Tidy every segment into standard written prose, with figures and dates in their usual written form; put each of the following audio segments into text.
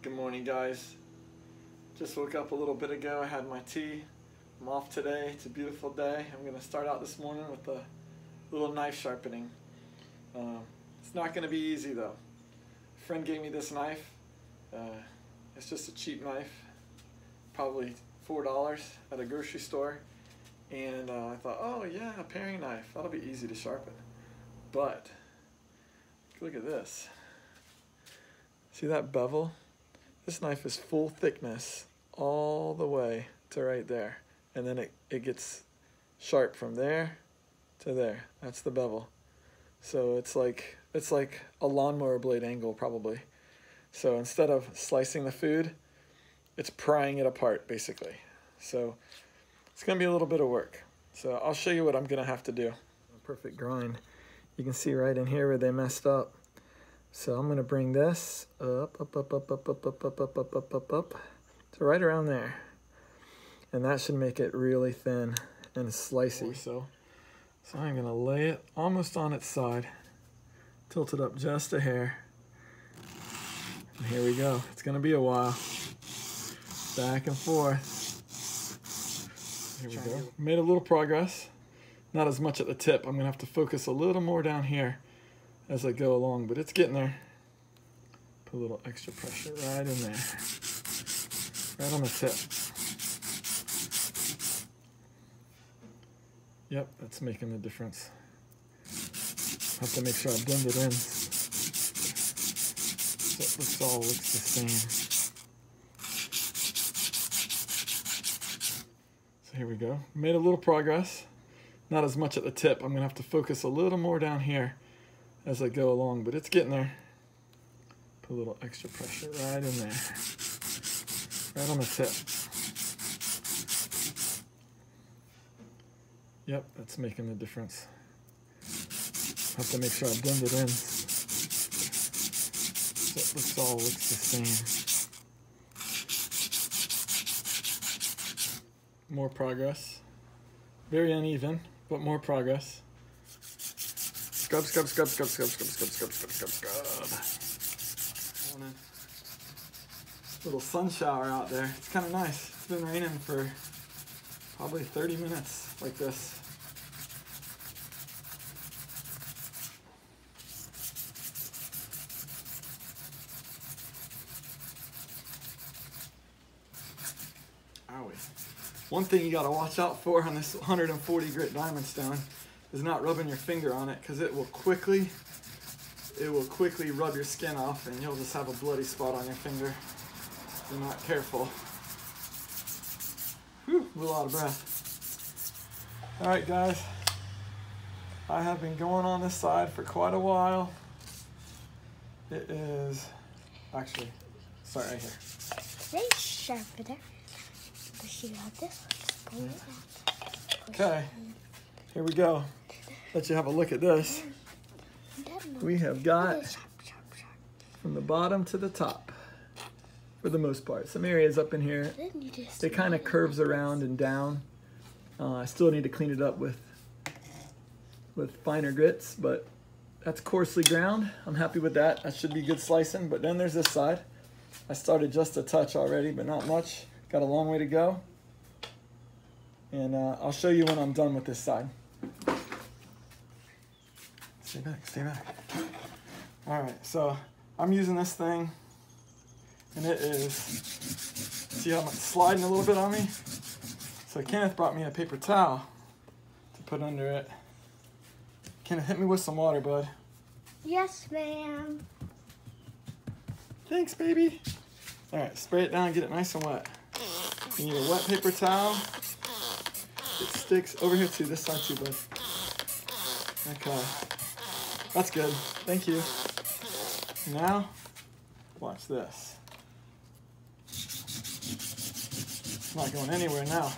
Good morning, guys. Just woke up a little bit ago. I had my tea. I'm off today. It's a beautiful day. I'm going to start out this morning with a little knife sharpening. It's not going to be easy though. A friend gave me this knife. It's just a cheap knife, probably $4 at a grocery store. And I thought, oh yeah, a paring knife. That'll be easy to sharpen. But look at this. See that bevel? This knife is full thickness all the way to right there. And then it gets sharp from there to there. That's the bevel. So it's like a lawnmower blade angle probably. So instead of slicing the food, it's prying it apart basically. So it's gonna be a little bit of work. So I'll show you what I'm gonna have to do. A perfect grind. You can see right in here where they messed up. So I'm gonna bring this up to right around there. And that should make it really thin and slicey. So I'm gonna lay it almost on its side, tilt it up just a hair. And here we go. It's gonna be a while. Back and forth. Here we go. Made a little progress. Not as much at the tip. I'm gonna have to focus a little more down here as I go along, but it's getting there. Put a little extra pressure right in there. Right on the tip. Yep, that's making the difference. Have to make sure I blend it in so it all looks the same. So here we go. Made a little progress. Not as much at the tip. I'm gonna have to focus a little more down here as I go along, but it's getting there. Put a little extra pressure right in there. Right on the tip. Yep, that's making the difference. Have to make sure I blend it in so it all looks the same. More progress. Very uneven, but more progress. Scrub, scrub, scrub, scrub, scrub, scrub, scrub, scrub, scrub, scrub, scrub. Little sun shower out there. It's kind of nice. It's been raining for probably 30 minutes like this. Owie. One thing you gotta watch out for on this 140 grit diamond stone is not rubbing your finger on it, because it will quickly rub your skin off and you'll just have a bloody spot on your finger if you're not careful. Whew, a little out of breath. All right, guys. I have been going on this side for quite a while. It is, actually, start right here. They sharpen it. Push you out this one. Okay, here we go. Let you have a look at this. We have got from the bottom to the top, for the most part. Some areas up in here, it kind of curves around and down. I still need to clean it up with finer grits, but that's coarsely ground. I'm happy with that. That should be good slicing. But then there's this side. I started just a touch already, but not much. Got a long way to go. And I'll show you when I'm done with this side. Stay back, stay back. All right, so I'm using this thing, and it is, see how it's sliding a little bit on me? So Kenneth brought me a paper towel to put under it. Kenneth, hit me with some water, bud. Yes, ma'am. Thanks, baby. All right, spray it down, get it nice and wet. You need a wet paper towel. It sticks over here too, this side too, bud. Okay, that's good, thank you. Now, watch this. It's not going anywhere now.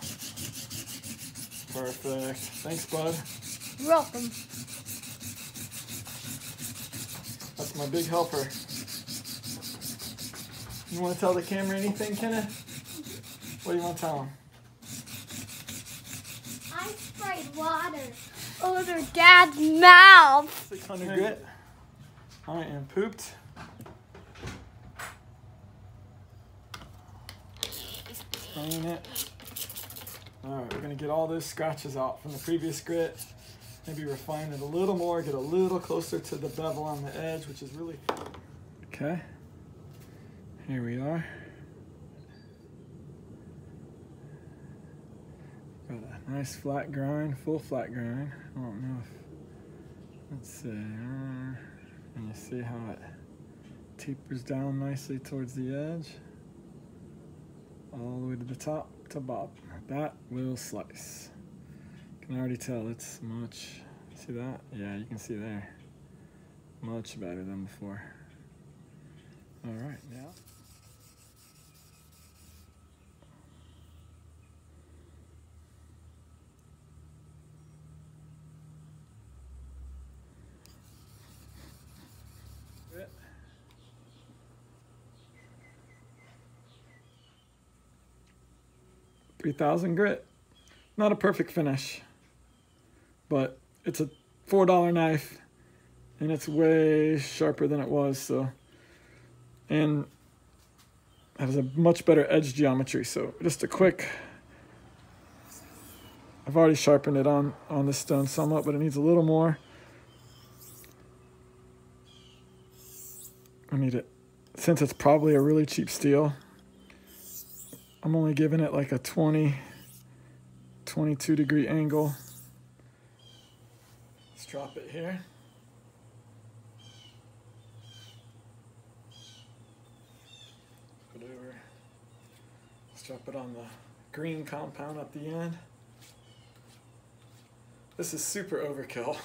Perfect, thanks, bud. You're welcome. That's my big helper. You want to tell the camera anything, Kenneth? What do you want to tell them? I sprayed water over Dad's mouth. 600 grit. I am pooped. spraying it. Alright, we're going to get all those scratches out from the previous grit. Maybe refine it a little more, get a little closer to the bevel on the edge, which is really... Okay, here we are. Got a nice flat grind, full flat grind. I don't know if... Let's see. And you see how it tapers down nicely towards the edge. All the way to the top to bottom. That will slice. You can already tell it's much... See that? Yeah, you can see there. Much better than before. All right, now. Grit. $3,000 grit. Not a perfect finish, but it's a $4 knife and it's way sharper than it was, so, and it has a much better edge geometry. So just a quick, I've already sharpened it on this stone somewhat, but it needs a little more. I need it, since it's probably a really cheap steel, I'm only giving it like a 22 degree angle. Let's drop it here. Put it over. Let's drop it on the green compound at the end. This is super overkill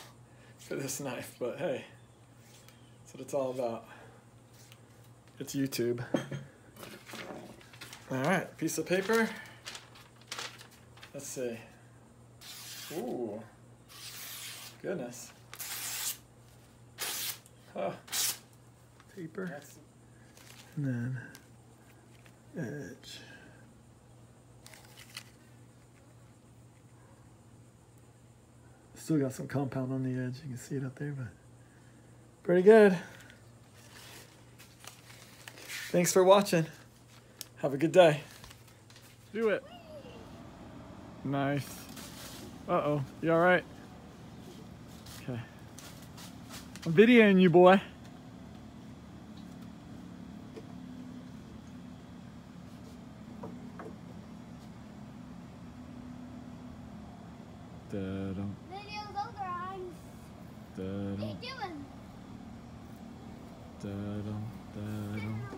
for this knife, but hey, that's what it's all about. It's YouTube. All right, piece of paper. Let's see. Ooh, goodness. Oh, paper. And then edge. Still got some compound on the edge. You can see it up there, but pretty good. Thanks for watching. Have a good day. Do it. Nice. Uh-oh. You all right? Okay. I'm videoing you, boy. Da-dum. Video's over, I'm... Da-dum. What are you doing? Da-dum. Da-dum.